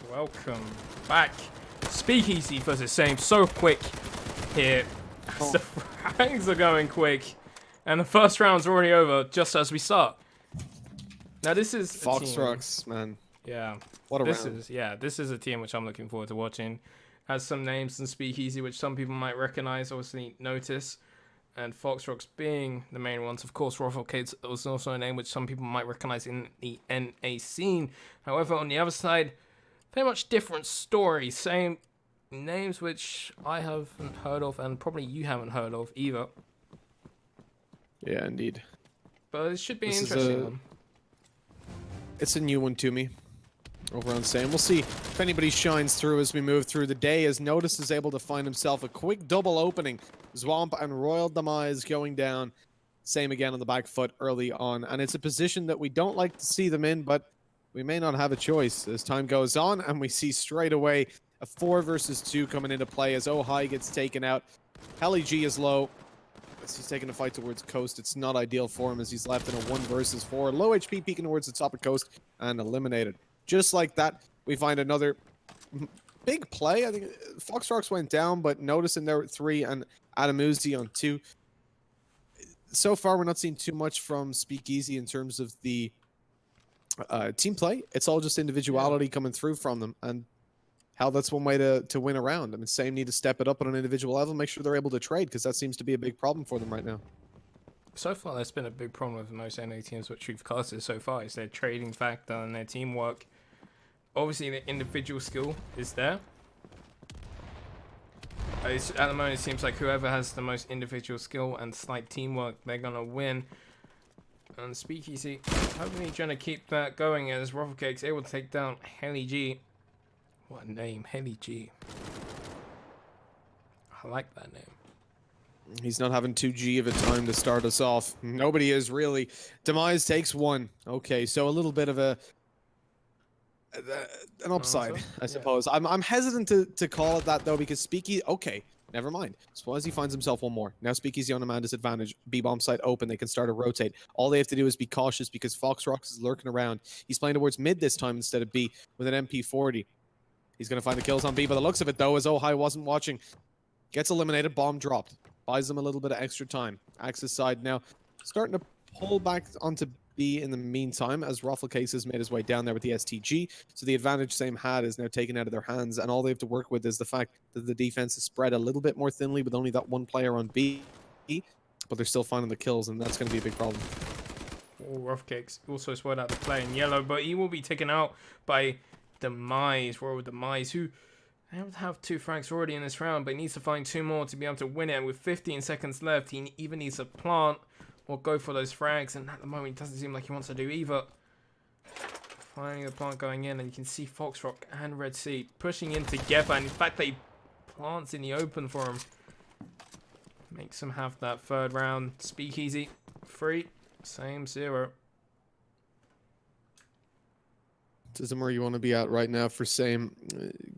Welcome back. Speakeasy versus Same. So quick here. Oh. The frags are going quick. And the first round's already over just as we start. Now this is Foxrocks, man. Yeah. What a round. This is a team which I'm looking forward to watching. Has some names in Speakeasy which some people might recognize, obviously notice. And Foxrocks being the main ones. Of course, RO16 was also a name which some people might recognize in the NA scene. However, on the other side, very much different story. Same names which I haven't heard of and probably you haven't heard of either. Yeah, indeed. But it should be This interesting. It's a new one to me. Over on Sam. We'll see if anybody shines through as we move through the day, as Notice is able to find himself a quick double opening. Zwamp and Royal Demise going down. Same again on the back foot early on. And it's a position that we don't like to see them in, but we may not have a choice as time goes on. And we see straight away a 4 versus 2 coming into play as Ohai gets taken out. Heli G is low. As he's taking a fight towards Coast, it's not ideal for him as he's left in a 1 versus 4. Low HP peeking towards the top of Coast and eliminated. Just like that, we find another big play. I think Foxrocks went down, but Notice in there at 3 and Adamuzi on 2. So far, we're not seeing too much from Speakeasy in terms of the team play. It's all just individuality coming through from them, and how that's one way to win a round. I mean, Same need to step it up on an individual level, make sure they're able to trade, because that seems to be a big problem for them right now. So far, that's been a big problem with most NA teams which we've casted so far, is their trading factor and their teamwork. Obviously, the individual skill is there. At the moment, it seems like whoever has the most individual skill and slight teamwork, they're going to win. And Speakeasy, hopefully trying to keep that going as Rufflecake's able to take down Heli G. What a name, Heli G. I like that name. He's not having 2G of a time to start us off. Nobody is really. Demise takes 1. Okay, so a little bit of an upside, I suppose. Yeah. I'm hesitant to call it that, though, because Speakeasy... Okay, never mind. Swazi finds himself 1 more. Now Speakeasy on a man disadvantage. B-bomb site open. They can start to rotate. All they have to do is be cautious because Foxrocks is lurking around. He's playing towards mid this time instead of B with an MP40. He's going to find the kills on B, by the looks of it, though, as Ohai wasn't watching. Gets eliminated. Bomb dropped. Buys them a little bit of extra time. Axis side now starting to pull back onto B in the meantime as Rufflecase has made his way down there with the STG. So the advantage Same had is now taken out of their hands, and all they have to work with is the fact that the defense is spread a little bit more thinly with only that 1 player on B, but they're still finding the kills, and that's going to be a big problem. Oh, Ruffcake's also spread out the play in yellow, but he will be taken out by Demise, Royal Demise, who have 2 frags already in this round, but he needs to find 2 more to be able to win it. And with 15 seconds left, he either needs to plant or go for those frags, and at the moment, it doesn't seem like he wants to do either. Finding the plant going in, and you can see Foxrock and Red Sea pushing in together, and in fact, they plants in the open for him. Makes him have that 3rd round. Speakeasy, 3, Same 0. This isn't where you want to be at right now for Same.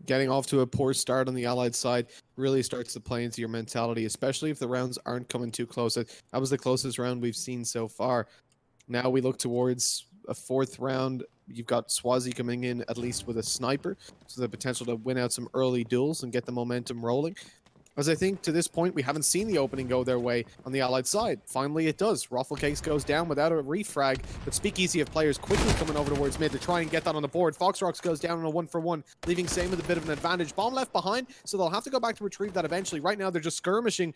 Getting off to a poor start on the Allied side really starts to play into your mentality, especially if the rounds aren't coming too close. That was the closest round we've seen so far. Now we look towards a 4th round. You've got Swazi coming in at least with a sniper, so the potential to win out some early duels and get the momentum rolling. As I think to this point, we haven't seen the opening go their way on the Allied side. Finally, it does. Rufflecase goes down without a refrag, but Speakeasy have players quickly coming over towards mid to try and get that on the board. Foxrocks goes down on a 1-for-1, leaving Same with a bit of an advantage. Bomb left behind, so they'll have to go back to retrieve that eventually. Right now, they're just skirmishing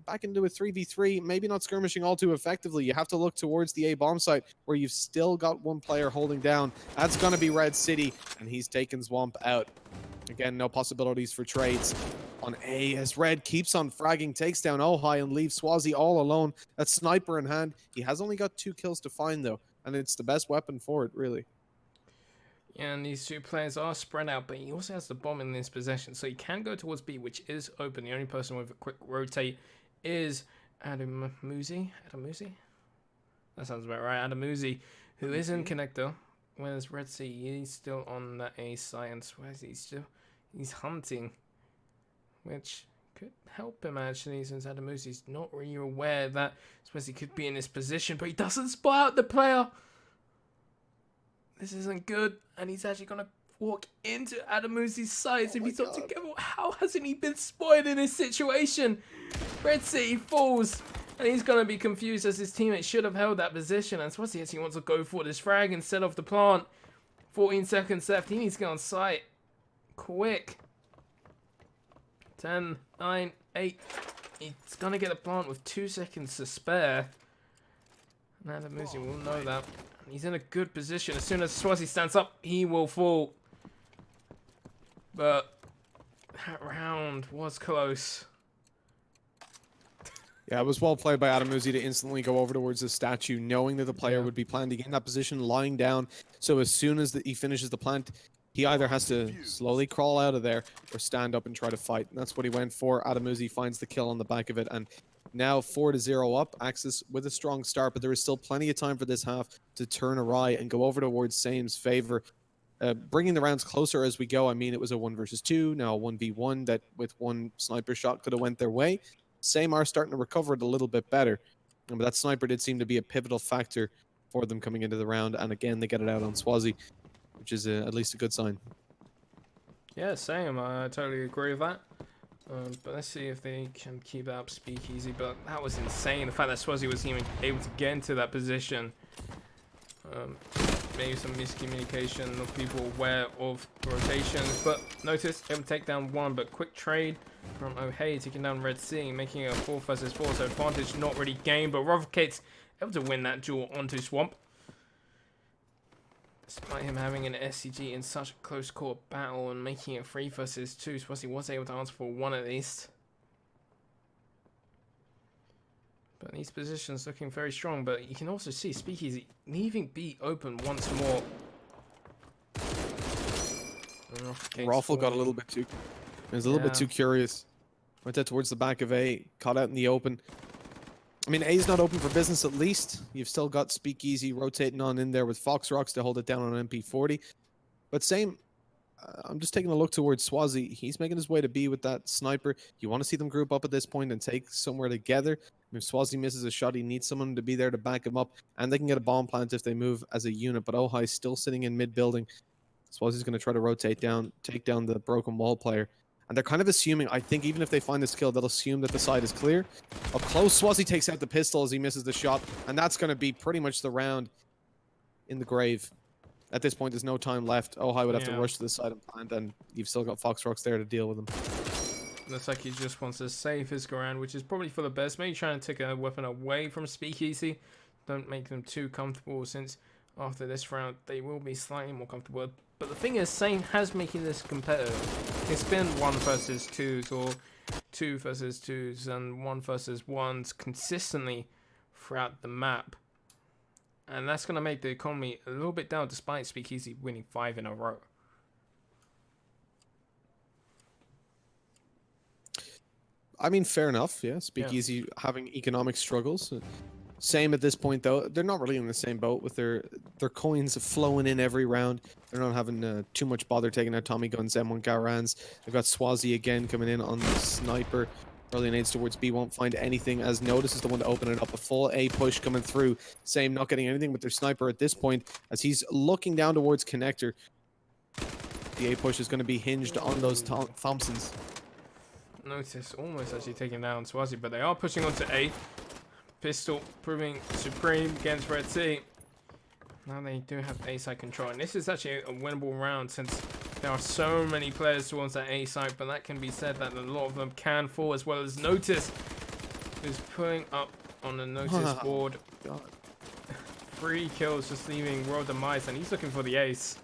back into a 3v3, maybe not skirmishing all too effectively. You have to look towards the A bomb site where you've still got 1 player holding down. That's going to be Red City, and he's taken Zwamp out. Again, no possibilities for trades on A as Red keeps on fragging, takes down Ohai and leaves Swazi all alone. That sniper in hand. He has only got 2 kills to find, though, and it's the best weapon for it, really. Yeah, and these 2 players are spread out, but he also has the bomb in his possession, so he can go towards B, which is open. The only person with a quick rotate is Adamuzi. That sounds about right. Adamuzi, who is in connector. Whereas Red Sea, he's still on the A site, and Swazi still, he's hunting, which could help him actually, since Adamuzi's not really aware that Swazi could be in this position, but he doesn't spot out the player. This isn't good, and he's actually gonna walk into Adamuzi's sights if my he's not God. together. How hasn't he been spotted in this situation? Red City falls, and he's going to be confused as his teammate should have held that position. And Swazi actually wants to go for this frag instead of the plant. 14 seconds left. He needs to get on site. Quick. 10, 9, 8. He's going to get a plant with 2 seconds to spare. Now the Muzi will know that. He's in a good position. As soon as Swazi stands up, he will fall. But that round was close. Yeah, it was well played by Adamuzi to instantly go over towards the statue, knowing that the player would be planting in that position, lying down. So as soon as he finishes the plant, he either has to slowly crawl out of there or stand up and try to fight. And that's what he went for. Adamuzi finds the kill on the back of it. And now 4-0 up. Axis with a strong start, but there is still plenty of time for this half to turn awry and go over towards Same's favor. Bringing the rounds closer as we go. I mean, it was a 1 versus 2, now a 1v1 that with one sniper shot could have went their way. Same are starting to recover it a little bit better. But that sniper did seem to be a pivotal factor for them coming into the round. And again, they get it out on Swazi, which is at least a good sign. Yeah, same. I totally agree with that. But let's see if they can keep that up Speakeasy. But that was insane. The fact that Swazi was even able to get into that position. Maybe some miscommunication of people aware of rotations. But notice, able to take down one. But quick trade from O'Hay taking down Red Sea, making it a 4 versus 4. So advantage not really gained. But Rovkate's able to win that duel onto Swamp. Despite him having an SCG in such a close court battle and making it 3 versus 2, Swazi was able to answer for 1 at least. But these positions looking very strong, but you can also see Speakeasy leaving B open once more. Raffle got a little bit too... He was a little bit too curious. Went out towards the back of A, caught out in the open. I mean, A's not open for business at least. You've still got Speakeasy rotating on in there with Fox Rocks to hold it down on MP40. But same, I'm just taking a look towards Swazi. He's making his way to B with that sniper. You want to see them group up at this point and take somewhere together. If Swazi misses a shot, he needs someone to be there to back him up. And they can get a bomb plant if they move as a unit. But Ohai's still sitting in mid-building. Swazi's going to try to rotate down, take down the broken wall player. And they're kind of assuming, I think even if they find this kill, they'll assume that the side is clear. Up close, Swazi takes out the pistol as he misses the shot. And that's going to be pretty much the round in the grave. At this point, there's no time left. Ohai would have to rush to the side and plant, and you've still got Fox Rocks there to deal with him. Looks like he just wants to save his ground, which is probably for the best. Maybe trying to take a weapon away from Speakeasy. Don't make them too comfortable, since after this round, they will be slightly more comfortable. But the thing is, Sane has making this competitive. It's been 1 versus 2s or 2 versus 2s and 1 versus 1s consistently throughout the map. And that's going to make the economy a little bit down despite Speakeasy winning 5 in a row. I mean, fair enough, yeah. Speakeasy having economic struggles. Same at this point, though. They're not really in the same boat with their coins flowing in every round. They're not having too much bother taking out Tommy Guns, M1 Garans. They've got Swazi again coming in on the sniper. Early nades towards B, won't find anything as Notice is the one to open it up. A full A push coming through. Same not getting anything with their sniper at this point as he's looking down towards Connector. The A push is going to be hinged on those Thompsons. Notice almost actually taking down Swazi, but they are pushing onto A. Pistol proving supreme against Red Sea. Now they do have A side control, and this is actually a winnable round since there are so many players towards that A side, but that can be said that a lot of them can fall, as well as Notice, who's pulling up on the Notice board. 3 kills just leaving World Demise, and he's looking for the ace.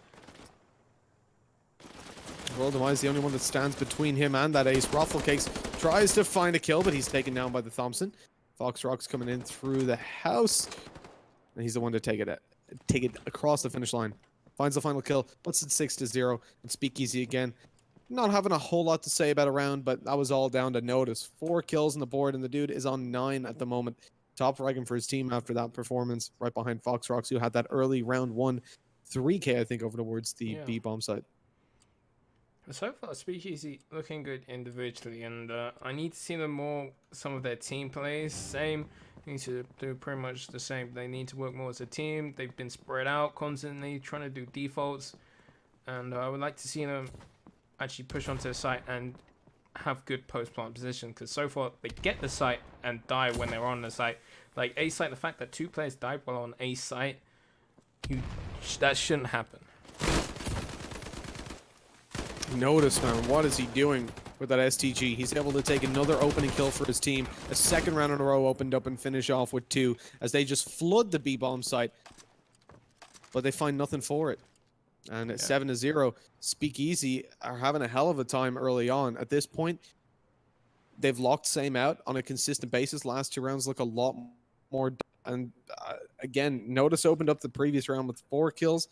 World Demise the only one that stands between him and that ace. Rafflecakes tries to find a kill, but he's taken down by the Thompson. Fox Rocks coming in through the house, and he's the one to take it across the finish line. Finds the final kill, puts it 6-0, and Speakeasy again. Not having a whole lot to say about a round, but that was all down to Notice. 4 kills on the board, and the dude is on 9 at the moment. Top ranking for his team after that performance, right behind Fox Rocks, who had that early round 1 3K, I think, over towards the B bomb site. So far, Speakeasy looking good individually, and I need to see them more, some of their team plays. Same, need to do pretty much the same. They need to work more as a team. They've been spread out constantly, trying to do defaults. And I would like to see them actually push onto the site and have good post-plant position, because so far they get the site and die when they're on the site. Like A site, the fact that 2 players died while on A site, that shouldn't happen. Notice, man, what is he doing with that STG? He's able to take another opening kill for his team. A second round in a row opened up and finish off with 2 as they just flood the B-bomb site. But they find nothing for it. And at 7-0, Speakeasy are having a hell of a time early on. At this point, they've locked Same out on a consistent basis. Last 2 rounds look a lot more. And again, Notice opened up the previous round with 4 kills.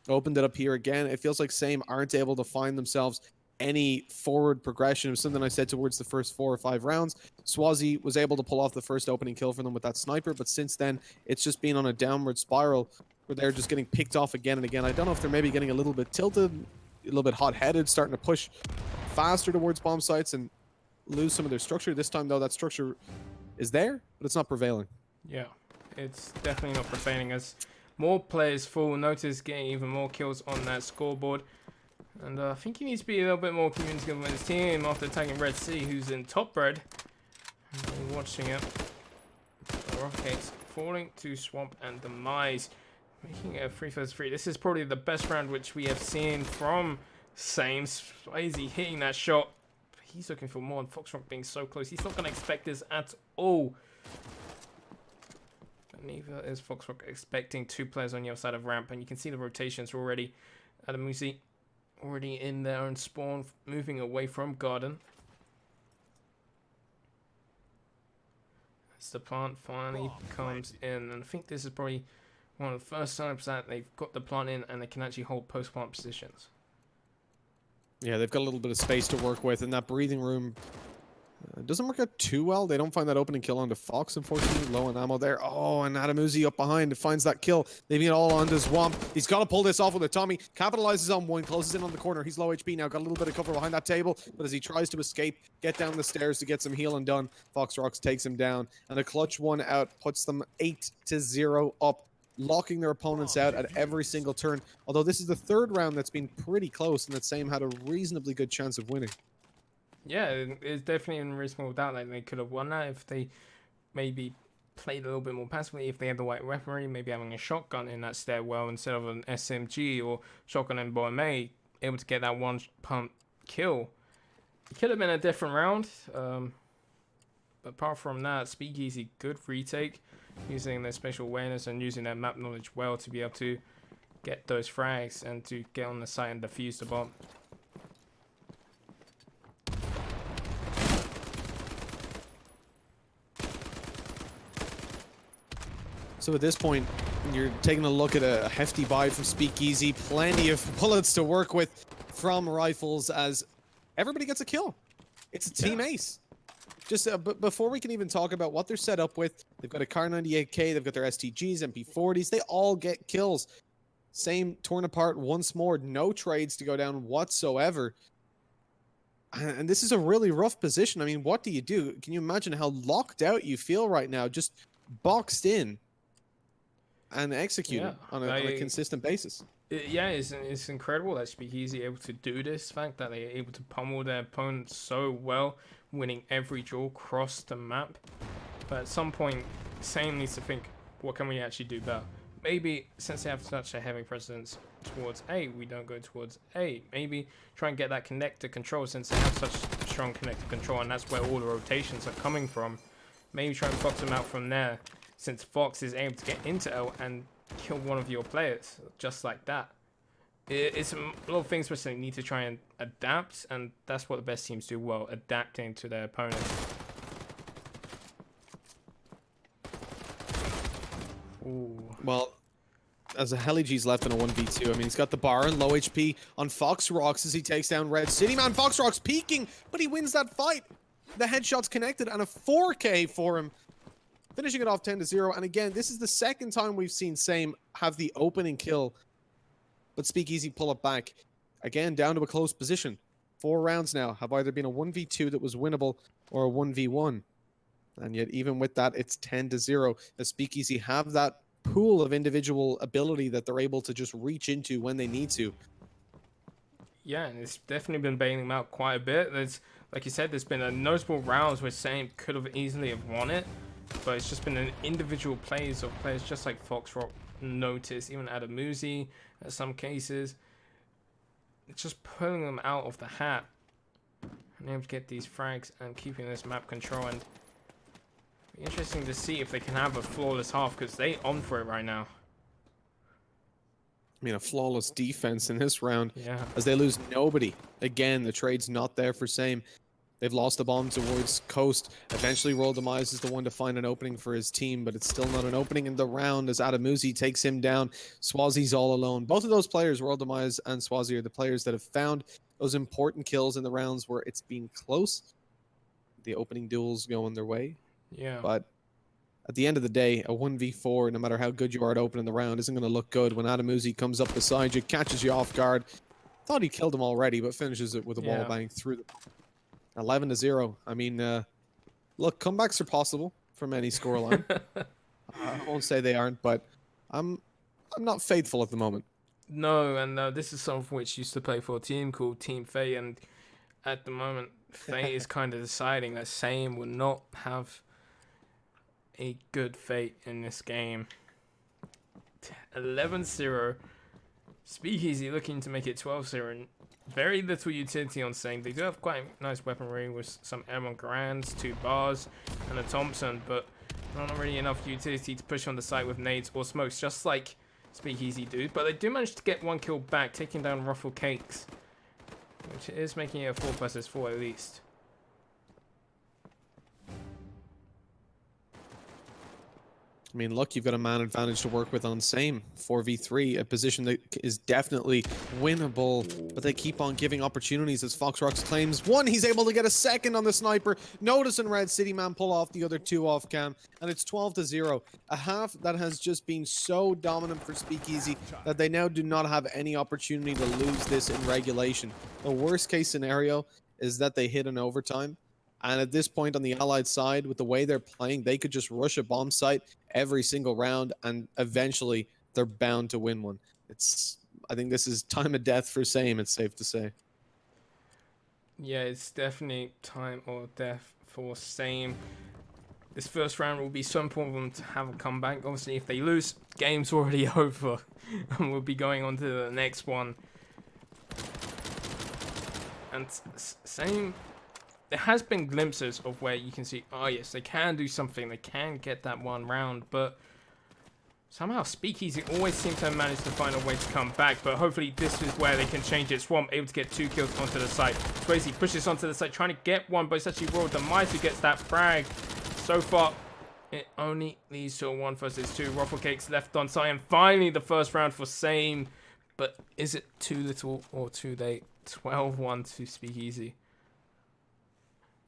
Opened it up here again. It feels like Same aren't able to find themselves any forward progression. It was something I said towards the first 4 or 5 rounds. Swazi was able to pull off the first opening kill for them with that sniper, but since then, it's just been on a downward spiral where they're just getting picked off again and again. I don't know if they're maybe getting a little bit tilted, a little bit hot-headed, starting to push faster towards bomb sites and lose some of their structure. This time, though, that structure is there, but it's not prevailing. Yeah, it's definitely not prevailing as more players fall. Notice getting even more kills on that scoreboard. And I think he needs to be a little bit more communicative with his team after attacking Red Sea, who's in top red. And watching it. Rockets falling to Swamp and Demise, making it a 3 vs 3. This is probably the best round which we have seen from Same. Swayze hitting that shot. He's looking for more, and Foxrock being so close. He's not going to expect this at all. But neither is Foxrock expecting 2 players on the other side of ramp, and you can see the rotations already. Adamusi already in there and Spawn moving away from Garden. As the plant finally comes in, and I think this is probably one of the first times that they've got the plant in and they can actually hold post-plant positions. Yeah, they've got a little bit of space to work with, and that breathing room doesn't work out too well. They don't find that opening kill onto Fox, unfortunately. Low on ammo there. Oh, and Adamuzi up behind finds that kill. Leaving it all onto Swamp. He's got to pull this off with a Tommy. Capitalizes on 1, closes in on the corner. He's low HP now. Got a little bit of cover behind that table, but as he tries to escape, get down the stairs to get some healing done, Foxrocks takes him down. And a clutch 1 out puts them 8-0 up, locking their opponents out at every single turn. Although this is the 3rd round that's been pretty close, and that Same had a reasonably good chance of winning. Yeah, it's definitely in reasonable doubt that they could have won that if they maybe played a little bit more passively, if they had the right weaponry, maybe having a shotgun in that stairwell instead of an SMG or shotgun in Boime, able to get that 1 pump kill. It could have been a different round, but apart from that, Speakeasy, good retake, using their spatial awareness and using their map knowledge well to be able to get those frags and to get on the site and defuse the bomb. So at this point, you're taking a look at a hefty buy from Speakeasy. Plenty of bullets to work with from rifles as everybody gets a kill. It's a team ace. Just before we can even talk about what they're set up with, they've got a Kar 98K, they've got their STGs, MP40s, they all get kills. Same torn apart once more, no trades to go down whatsoever. And this is a really rough position. I mean, what do you do? Can you imagine how locked out you feel right now, just boxed in and executed on a consistent basis? It's incredible that Speakeasy able to do this. The fact that they're able to pummel their opponents so well, winning every duel across the map. But at some point, Same needs to think, what can we actually do better? Maybe since they have such a heavy presence towards A, we don't go towards A. Maybe try and get that connector control since they have such strong connector control, and that's where all the rotations are coming from. Maybe try and fox them out from there, since Fox is able to get into L and kill one of your players just like that. It's a lot of things which they need to try and adapt, and that's what the best teams do well, adapting to their opponents. Ooh. Well, as a Heligy's left in a 1v2, I mean, he's got the Baron, low HP on Foxrocks as he takes down Red City. Man, Foxrocks peeking, but he wins that fight. The headshot's connected and a 4K for him, finishing it off 10-0. And again, this is the 2nd time we've seen Same have the opening kill, but Speakeasy pull it back. Again, down to a close position. 4 rounds now have either been a 1v2 that was winnable or a 1v1. And yet, even with that, it's 10-0. As Speakeasy have that pool of individual ability that they're able to just reach into when they need to. Yeah, and it's definitely been bailing him out quite a bit. There's, like you said, there's been a notable rounds where Same could have easily have won it, but it's just been an individual plays of players just like Foxrock noticed, even Adamuzi in some cases. It's just pulling them out of the hat and able to get these frags and keeping this map control. And be interesting to see if they can have a flawless half, because they on for it right now. I mean, a flawless defense in this round, Yeah. as they lose nobody. Again, the trade's not there for Same. They've lost the bomb towards Coast. Eventually, Roll Demise is the one to find an opening for his team, but it's still not an opening in the round as Adamuzi takes him down. Swazi's all alone. Both of those players, Roll Demise and Swazi, are the players that have found those important kills in the rounds where it's been close. The opening duels going their way. Yeah. But at the end of the day, a 1v4, no matter how good you are at opening the round, isn't going to look good when Adamuzi comes up beside you, catches you off guard. Thought he killed him already, but finishes it with a wall bang through the 11-0. I mean, look, comebacks are possible from any scoreline. I won't say they aren't, but I'm not faithful at the moment. No, and this is something which used to play for a team called Team Fate, and at the moment, Fate is kind of deciding that Same will not have a good Fate in this game. 11-0. Speakeasy looking to make it 12-0. Very little utility on Same. They do have quite nice weaponry with some M1 Garands, 2 bars, and a Thompson, but not really enough utility to push on the site with nades or smokes, just like Speakeasy do. But they do manage to get 1 kill back, taking down Ruffle Cakes, which is making it a 4 versus 4 at least. I mean, look, you've got a man advantage to work with on Same. 4v3, a position that is definitely winnable, but they keep on giving opportunities as Foxrocks claims one. He's able to get a second on the sniper. Notice and Red City Man pull off the other 2 off cam, and it's 12-0. A half that has just been so dominant for Speakeasy that they now do not have any opportunity to lose this in regulation. The worst case scenario is that they hit an overtime. And at this point on the Allied side, with the way they're playing, they could just rush a bomb site every single round, and eventually they're bound to win one. I think this is time of death for Same, it's safe to say. Yeah, it's definitely time or death for Same. This first round will be so important for them to have a comeback. Obviously, if they lose, game's already over, and we'll be going on to the next one. And Same... There has been glimpses of where you can see, oh yes, they can do something. They can get that 1 round, but somehow Speakeasy always seems to have managed to find a way to come back. But hopefully this is where they can change it. Swamp able to get 2 kills onto the site. Swayze pushes onto the site, trying to get one, but it's actually Royal Demise who gets that frag. So far, it only leads to a 1 versus 2. Ruffle Cakes left on site, and finally the first round for Same. But is it too little or too late? 12-1 to Speakeasy.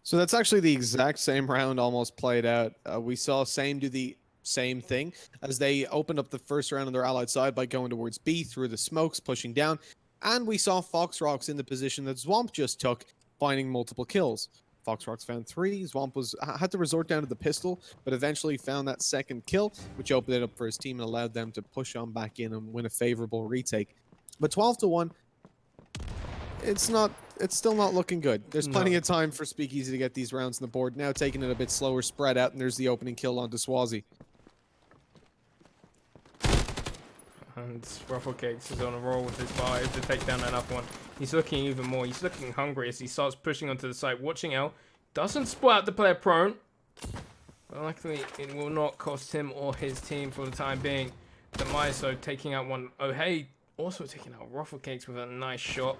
So that's actually the exact same round almost played out. We saw Same do the same thing as they opened up the first round on their Allied side by going towards B through the smokes, pushing down. And we saw Foxrocks in the position that Swamp just took, finding multiple kills. Foxrocks found 3. Swamp had to resort down to the pistol, but eventually found that second kill, which opened it up for his team and allowed them to push on back in and win a favorable retake. But 12-1, it's still not looking good. There's plenty of time for Speakeasy to get these rounds on the board. Now taking it a bit slower, spread out, and there's the opening kill onto Swazi. And Ruffle Cakes is on a roll with his bar to take down that up one. He's looking even more. He's looking hungry as he starts pushing onto the site. Watching L. Doesn't spot out the player prone. But luckily, it will not cost him or his team for the time being. Demiso taking out one. Oh, hey. Also taking out Ruffle Cakes with a nice shot.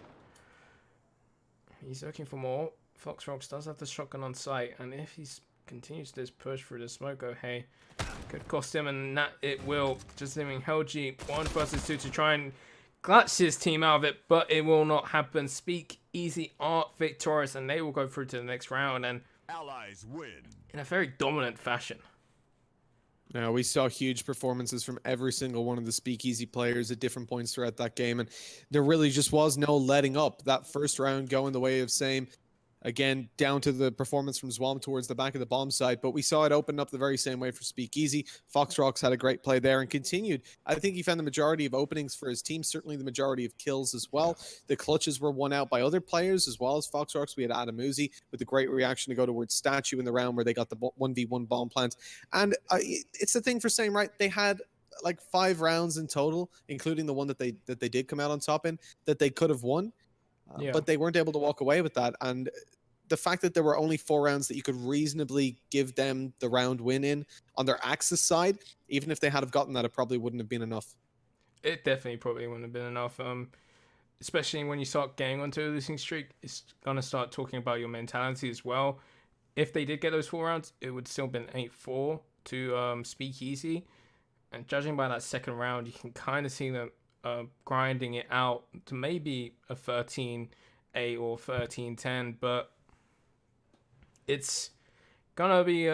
He's looking for more. Foxrocks does have the shotgun on site, and if he continues this push through the smoke, oh hey, could cost him, and that it will. Just leaving Helgi 1 versus 2 to try and clutch his team out of it, but it will not happen. Speakeasy are victorious, and they will go through to the next round, and Allies win in a very dominant fashion. Now, we saw huge performances from every single one of the Speakeasy players at different points throughout that game, and there really just was no letting up. That first round going the way of Same, Again, down to the performance from Zwam towards the back of the bomb side, but we saw it open up the very same way for Speakeasy. Foxrocks had a great play there and continued. I think he found the majority of openings for his team, certainly the majority of kills as well. The clutches were won out by other players as well as Foxrocks. We had Adam Uzi with a great reaction to go towards Statue in the round where they got the 1v1 bomb plant. And it's the thing for saying, right, they had like 5 rounds in total, including the one that they did come out on top in, that they could have won. Yeah. But they weren't able to walk away with that. And the fact that there were only 4 rounds that you could reasonably give them the round win in on their Axis side, even if they had have gotten that, it probably wouldn't have been enough. It definitely probably wouldn't have been enough. Especially when you start getting onto a losing streak, it's gonna start talking about your mentality as well. If they did get those 4 rounds, it would still been 8-4 to Speakeasy. And judging by that second round, you can kind of see them grinding it out to maybe a 13-8 or 13-10, but it's gonna be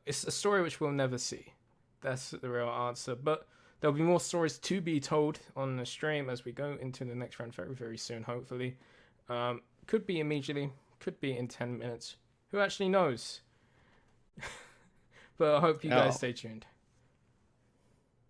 it's a story which we'll never see. That's the real answer. But there'll be more stories to be told on the stream as we go into the next round very, very soon, hopefully. Could be immediately, could be in 10 minutes. Who actually knows? But I hope you guys stay tuned.